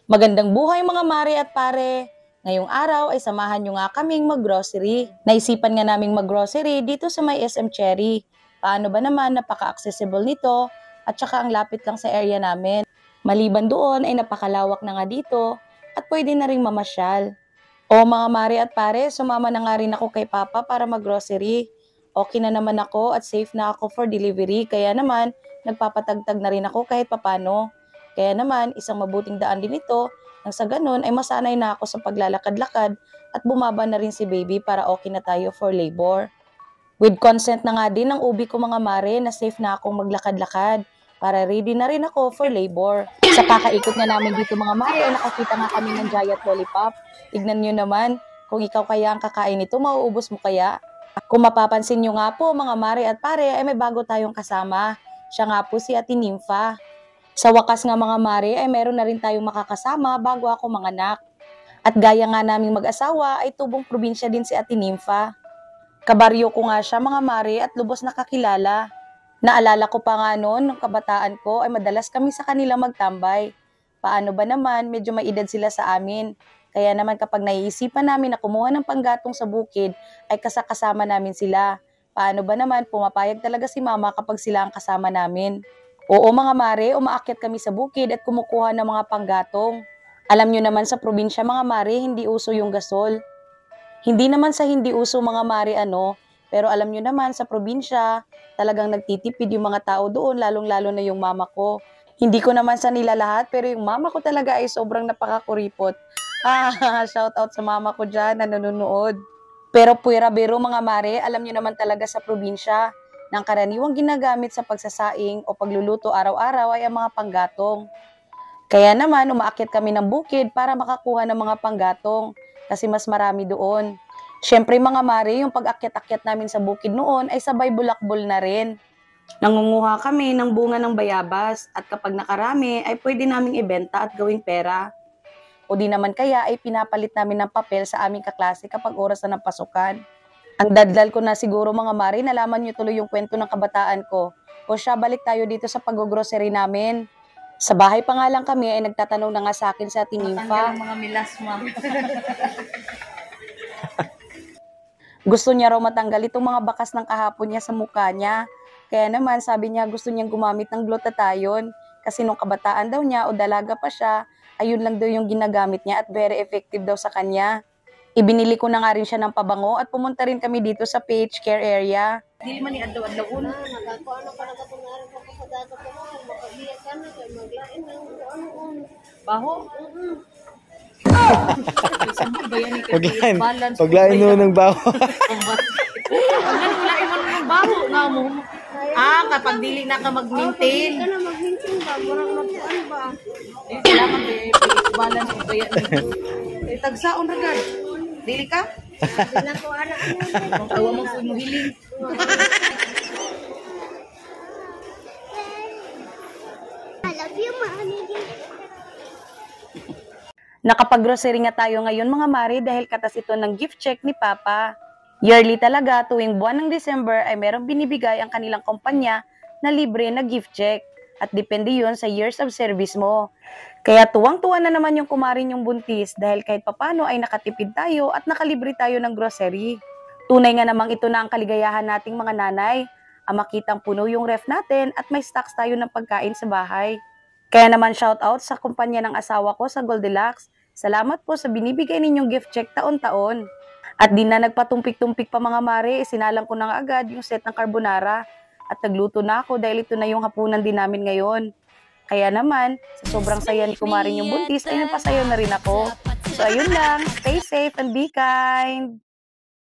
Magandang buhay mga mare at pare! Ngayong araw ay samahan nyo nga kaming mag-grocery. Naisipan nga naming mag-grocery dito sa may SM Cherry. Paano ba naman, napaka-accessible nito at saka ang lapit lang sa area namin. Maliban doon ay napakalawak na nga dito at pwede na ring mamasyal. O mga mare at pare, sumama na nga rin ako kay Papa para mag-grocery. Okay na naman ako at safe na ako for delivery, kaya naman nagpapatagtag na rin ako kahit papano. Kaya naman, isang mabuting daan din ito nang sa ganun ay masanay na ako sa paglalakad-lakad at bumaba na rin si baby para okay na tayo for labor. With consent na nga din ng ubi ko mga mare na safe na akong maglakad-lakad para ready na rin ako for labor. Sa kakaikot nga namin dito mga mare ay nakakita nga kami ng giant lollipop. Tignan nyo naman, kung ikaw kaya ang kakain nito, mauubos mo kaya? Kung mapapansin nyo nga po mga mare at pare ay may bago tayong kasama. Siya nga po si Ate Nympha. Sa wakas nga mga mare ay meron na rin tayong makakasama bago ako manganak. At gaya nga naming mag-asawa ay tubong probinsya din si Ate Nympha. Kabaryo ko nga siya mga mare at lubos nakakilala. Naalala ko pa nga noon, nung kabataan ko ay madalas kami sa kanila magtambay. Paano ba naman, medyo may edad sila sa amin. Kaya naman kapag naiisipan namin na kumuha ng panggatong sa bukid ay kasama namin sila. Paano ba naman, pumapayag talaga si mama kapag sila ang kasama namin. Oo mga mare, umaakyat kami sa bukid at kumukuha ng mga panggatong. Alam nyo naman sa probinsya mga mare, hindi uso yung gasol. Hindi naman sa hindi uso mga mare pero alam nyo naman sa probinsya, talagang nagtitipid yung mga tao doon, lalong-lalo na yung mama ko. Hindi ko naman sa nila lahat, pero yung mama ko talaga ay sobrang napakakuripot. Shout out sa mama ko dyan na nanonood. Pero puwera biro mga mare, alam nyo naman talaga sa probinsya, ng karaniwang ginagamit sa pagsasaing o pagluluto araw-araw ay ang mga panggatong. Kaya naman, umaakyat kami ng bukid para makakuha ng mga panggatong kasi mas marami doon. Siyempre mga mare, yung pag-akyat-akyat namin sa bukid noon ay sabay bulakbol na rin. Nangunguha kami ng bunga ng bayabas at kapag nakarami ay pwede naming ibenta at gawing pera. O di naman kaya ay pinapalit namin ng papel sa aming kaklase kapag oras na ng pasukan. Ang dadlal ko na siguro mga mare, nalaman nyo tuloy yung kwento ng kabataan ko. O siya, balik tayo dito sa pag-grocery namin. Sa bahay pa nga lang kami ay nagtatanong na nga sa akin sa Ate Nympha. Matanggal ang mga milas, ma'am. Gusto niya raw matanggal itong mga bakas ng kahapon niya sa mukha niya. Kaya naman sabi niya gusto niyang gumamit ng glutathione. Kasi nung kabataan daw niya o dalaga pa siya, ayun lang daw yung ginagamit niya at very effective daw sa kanya. Ibinili ko na nga rin siya ng pabango at pumunta rin kami dito sa PH Care area. Dili man ni adlaw-adlaw una. Baho? Paglain mo ng baho. Ang ulain mo ng baho nga mo. Kapag dili na ka mag-maintain. Ka na mag-maintain ba? Murang napuan ba? Kailangan balance o bayan. Tagsaon ra gad. Dili ka? Wala ko anak mo. Awa mo po mo hiling. I love you, Mommy. Nakapag-grocery nga tayo ngayon mga mare dahil katas ito ng gift check ni Papa. Yearly talaga tuwing buwan ng December ay merong binibigay ang kanilang kumpanya na libre na gift check. At depende yun sa years of service mo. Kaya tuwang-tuwa na naman yung kumarin yung buntis dahil kahit papano ay nakatipid tayo at nakalibre tayo ng grocery. Tunay nga namang ito na ang kaligayahan nating mga nanay. Ang makitang puno yung ref natin at may stocks tayo ng pagkain sa bahay. Kaya naman shout out sa kumpanya ng asawa ko sa Goldilocks. Salamat po sa binibigay ninyong gift check taon-taon. At di na nagpatumpik-tumpik pa mga mare, sinalang ko na nga agad yung set ng carbonara. At nagluto na ako dahil ito na yung hapunan din namin ngayon. Kaya naman, sa sobrang saya ni kumarin yung buntis ay napasayo na rin ako. So ayun lang, stay safe and be kind!